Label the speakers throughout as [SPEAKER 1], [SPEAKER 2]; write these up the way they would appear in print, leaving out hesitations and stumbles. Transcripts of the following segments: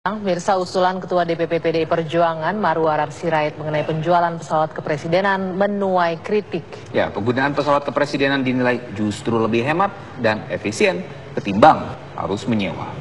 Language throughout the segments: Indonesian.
[SPEAKER 1] Pemirsa, usulan Ketua DPP PDI Perjuangan Marwarar Sirait mengenai penjualan pesawat kepresidenan menuai kritik.
[SPEAKER 2] Ya, penggunaan pesawat kepresidenan dinilai justru lebih hemat dan efisien ketimbang harus menyewa.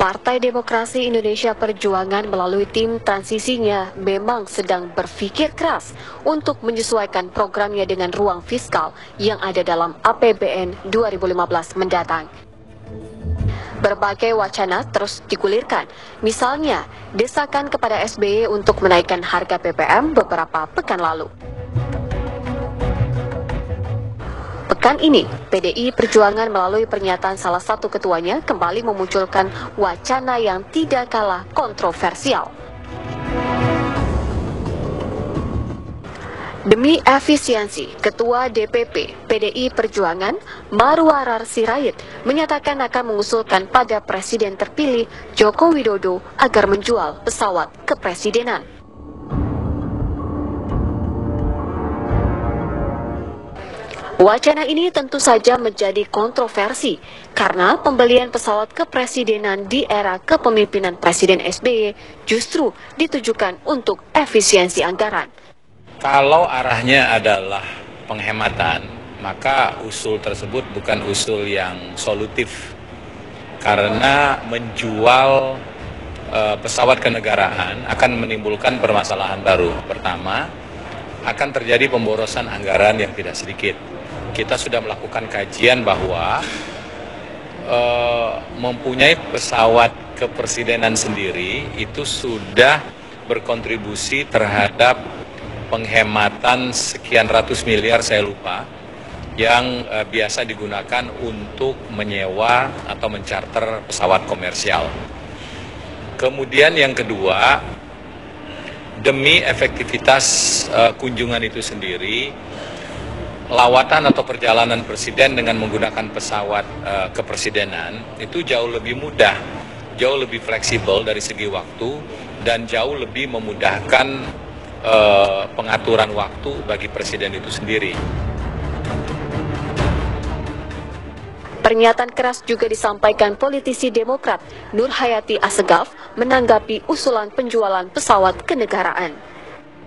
[SPEAKER 3] Partai Demokrasi Indonesia Perjuangan melalui tim transisinya memang sedang berpikir keras untuk menyesuaikan programnya dengan ruang fiskal yang ada dalam APBN 2015 mendatang. Berbagai wacana terus digulirkan, misalnya desakan kepada SBY untuk menaikkan harga BBM beberapa pekan lalu. Pekan ini, PDI Perjuangan melalui pernyataan salah satu ketuanya kembali memunculkan wacana yang tidak kalah kontroversial. Demi efisiensi, Ketua DPP PDI Perjuangan Marwarar Sirait menyatakan akan mengusulkan pada Presiden terpilih Joko Widodo agar menjual pesawat kepresidenan. Wacana ini tentu saja menjadi kontroversi karena pembelian pesawat kepresidenan di era kepemimpinan Presiden SBY justru ditujukan untuk efisiensi anggaran.
[SPEAKER 4] Kalau arahnya adalah penghematan, maka usul tersebut bukan usul yang solutif karena menjual pesawat kenegaraan akan menimbulkan permasalahan baru. Pertama, akan terjadi pemborosan anggaran yang tidak sedikit. Kita sudah melakukan kajian bahwa mempunyai pesawat kepresidenan sendiri itu sudah berkontribusi terhadap penghematan sekian ratus miliar, saya lupa, yang biasa digunakan untuk menyewa atau mencarter pesawat komersial. Kemudian yang kedua, demi efektivitas kunjungan itu sendiri, lawatan atau perjalanan presiden dengan menggunakan pesawat kepresidenan itu jauh lebih mudah, jauh lebih fleksibel dari segi waktu, dan jauh lebih memudahkan pengaturan waktu bagi presiden itu sendiri.
[SPEAKER 3] Pernyataan keras juga disampaikan politisi Demokrat Nur Hayati Assegaf menanggapi usulan penjualan pesawat kenegaraan.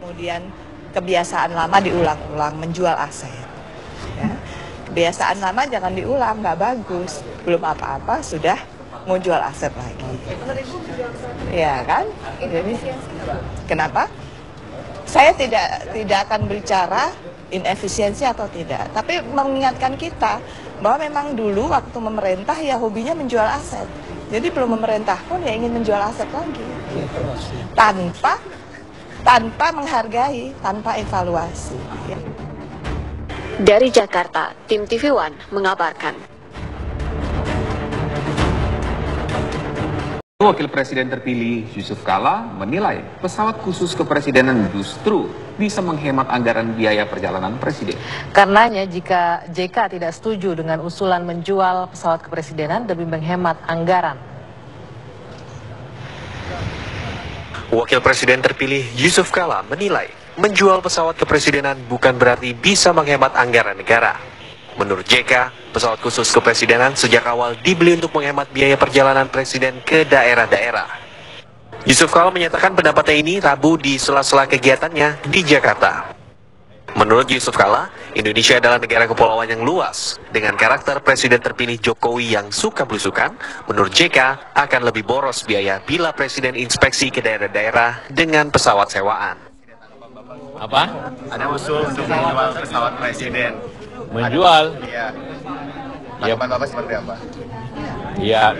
[SPEAKER 5] Kemudian kebiasaan lama diulang-ulang, menjual aset. Ya. Kebiasaan lama jangan diulang, nggak bagus. Belum apa-apa sudah mau jual aset lagi. Ya kan? Jadi, kenapa? Saya tidak akan bicara inefisiensi atau tidak, tapi mengingatkan kita bahwa memang dulu waktu memerintah ya hobinya menjual aset. Jadi belum memerintah pun ya ingin menjual aset lagi. Tanpa menghargai, tanpa evaluasi. Ya.
[SPEAKER 3] Dari Jakarta, tim TV One mengabarkan.
[SPEAKER 2] Wakil Presiden terpilih Yusuf Kala menilai pesawat khusus kepresidenan justru bisa menghemat anggaran biaya perjalanan presiden.
[SPEAKER 1] Karenanya jika JK tidak setuju dengan usulan menjual pesawat kepresidenan demi menghemat anggaran.
[SPEAKER 6] Wakil Presiden terpilih Yusuf Kala menilai menjual pesawat kepresidenan bukan berarti bisa menghemat anggaran negara. Menurut JK, pesawat khusus kepresidenan sejak awal dibeli untuk menghemat biaya perjalanan presiden ke daerah-daerah. Yusuf Kala menyatakan pendapatnya ini Rabu di sela-sela kegiatannya di Jakarta. Menurut Yusuf Kala, Indonesia adalah negara kepulauan yang luas. Dengan karakter presiden terpilih Jokowi yang suka belusukan, menurut JK akan lebih boros biaya bila presiden inspeksi ke daerah-daerah dengan pesawat sewaan.
[SPEAKER 7] Apa?
[SPEAKER 8] Ada usul untuk menjual pesawat presiden.
[SPEAKER 7] Menjual?
[SPEAKER 8] Iya.
[SPEAKER 7] Ya.
[SPEAKER 8] Tanggapan Bapak seperti apa?
[SPEAKER 7] Ya,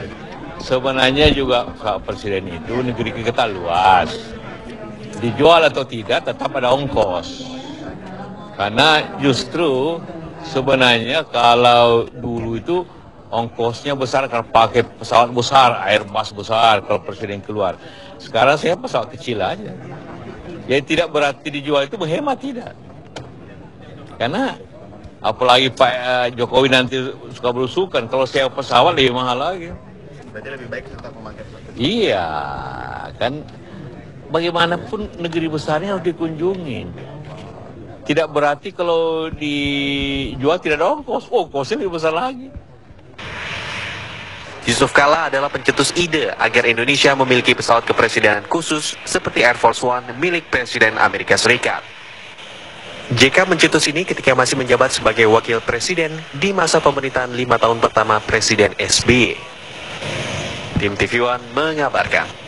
[SPEAKER 7] sebenarnya juga pesawat presiden itu negeri kita luas. Dijual atau tidak tetap ada ongkos. Karena justru sebenarnya kalau dulu itu ongkosnya besar karena pakai pesawat besar, Airbus besar kalau presiden keluar. Sekarang saya pesawat kecil aja. Jadi tidak berarti dijual itu menghemat, tidak. Karena apalagi Pak Jokowi nanti suka belusukan, kalau saya pesawat lebih mahal lagi.
[SPEAKER 8] Berarti lebih baik tetap memakai pesawat.
[SPEAKER 7] Iya, kan bagaimanapun negeri besarnya harus dikunjungi. Tidak berarti kalau dijual tidak ada ongkos. Ongkosnya lebih besar lagi.
[SPEAKER 6] Yusuf Kala adalah pencetus ide agar Indonesia memiliki pesawat kepresidenan khusus seperti Air Force One milik Presiden Amerika Serikat. JK mencetus ini ketika masih menjabat sebagai wakil presiden di masa pemerintahan 5 tahun pertama Presiden SBY. Tim TV One mengabarkan.